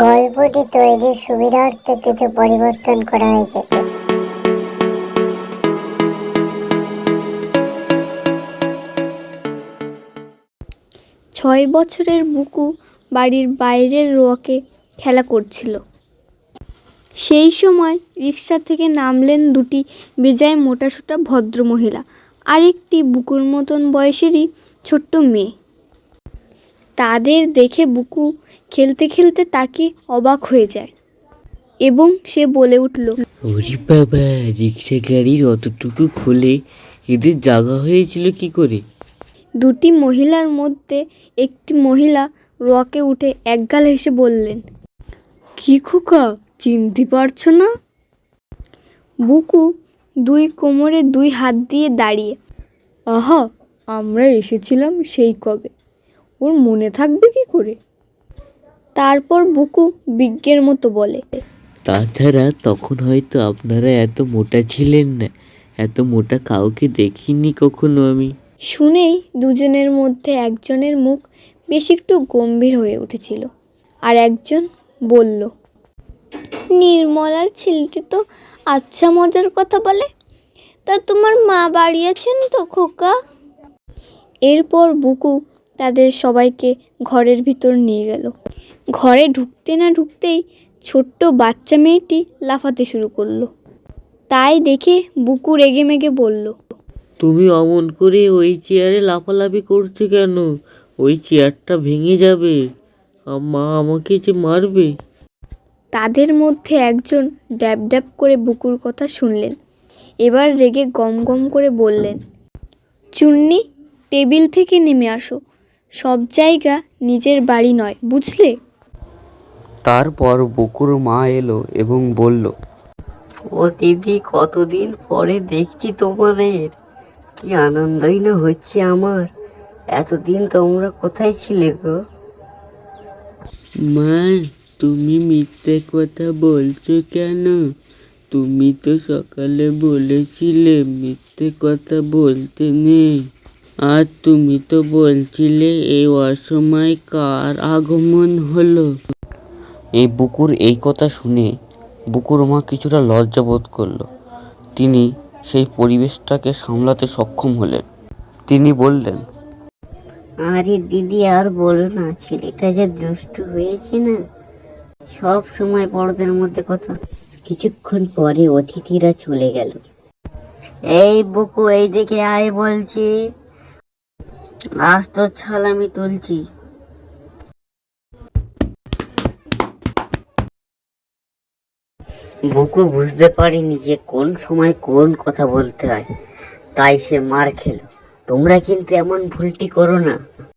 গল্পটি তৈরির সুবিধার্থে কিছু পরিবর্তন করা হয়েছে। 6 বছরের বুকু বাড়ির বাইরের রোয়াকে খেলা করছিল। সেই সময় রিকশা থেকে নামলেন দুটি বেজায় মোটাসোটা ভদ্রমহিলা আর একটি বুকুর মতন বয়সেরই ছোট্ট মেয়ে। তাদের দেখে বুকু খেলতে খেলতে তাকে অবাক হয়ে যায় এবং সে বলে উঠল, ওরে বাবা, রিক্সা গাড়ির অতটুকু খুলে এদের জায়গা হয়েছিল কি করে? দুটি মহিলার মধ্যে একটি মহিলা রোয়াকে উঠে একগাল হেসে বললেন, কি খোকা, চিনতে পারছো না? বুকু দুই কোমরে দুই হাত দিয়ে দাঁড়িয়ে, আহা, আমরা এসেছিলাম সেই কবে, ওর মনে থাকবে কি করে? তারপর বুকু বিজ্ঞের মতো বলে, তাছাড়া তখন হয়তো আপনারা এত মোটা ছিলেন না, এত মোটা কাউকে দেখিনি কখনো আমি। শুনেই দুজনের মধ্যে একজনের মুখ বেশ একটু গম্ভীর হয়ে উঠেছিল আর একজন বলল, নির্মলার ছেলেটি তো আচ্ছা মজার কথা বলে, তা তোমার মা বাড়ি আছেন তো খোকা? এরপর বুকু তাদের সবাইকে ঘরের ভিতর নিয়ে গেল। ঘরে ঢুকতে না ঢুকতেই ছোট্ট বাচ্চা মেয়েটি লাফাতে শুরু করলো। তাই দেখে বুকু রেগে মেগে বলল, তুমি অমন করে ওই চেয়ারে লাফালাফি করছো কেন? ওই চেয়ারটা ভেঙে যাবে, মা আমাকে যে মারবে। তাদের মধ্যে একজন ড্যাব ড্যাব করে বুকুর কথা শুনলেন। এবার রেগে গম গম করে বললেন, চুন্নি, টেবিল থেকে নেমে আসো, সব জায়গা নিজের বাড়ি নয়, বুঝলে? তারপর বুকুর মা এলো এবং বলল, ও দিদি, কতদিন পরে দেখছি তোমাদের, কি আনন্দই না হচ্ছে আমার। এতদিন তোমরা কোথায় ছিলে গো? মা, তুমি মিথ্যে কথা বলছো কেন? তুমি তো সকালে বলেছিলে মিথ্যে কথা বলতে নেই। আর তুমি তো বলছিলে এই অসময়ে কার আগমন হলো। এই বুকুর এই কথা শুনে বুকুর মা কিছুটা লজ্জা বোধ করলো। তিনি সেই পরিবেশটাকে সামলাতে সক্ষম হলেন। তিনি বললেন, আরে দিদি, আর বলো না, ছেলেটা যে দুষ্টু হয়েছে না, সব সময় বড়দের মধ্যে কথা। কিছুক্ষণ পরে অতিথিরা চলে গেল। এই বুকু, এই দিকে আয় বলছি, আজ তোর ছাল আমি তুলছি। বুকু বুঝতে পারিনি যে কোন সময় কোন কথা বলতে হয়, তাই সে মার খেলো। তোমরা কিন্তু এমন ভুলটি করো না।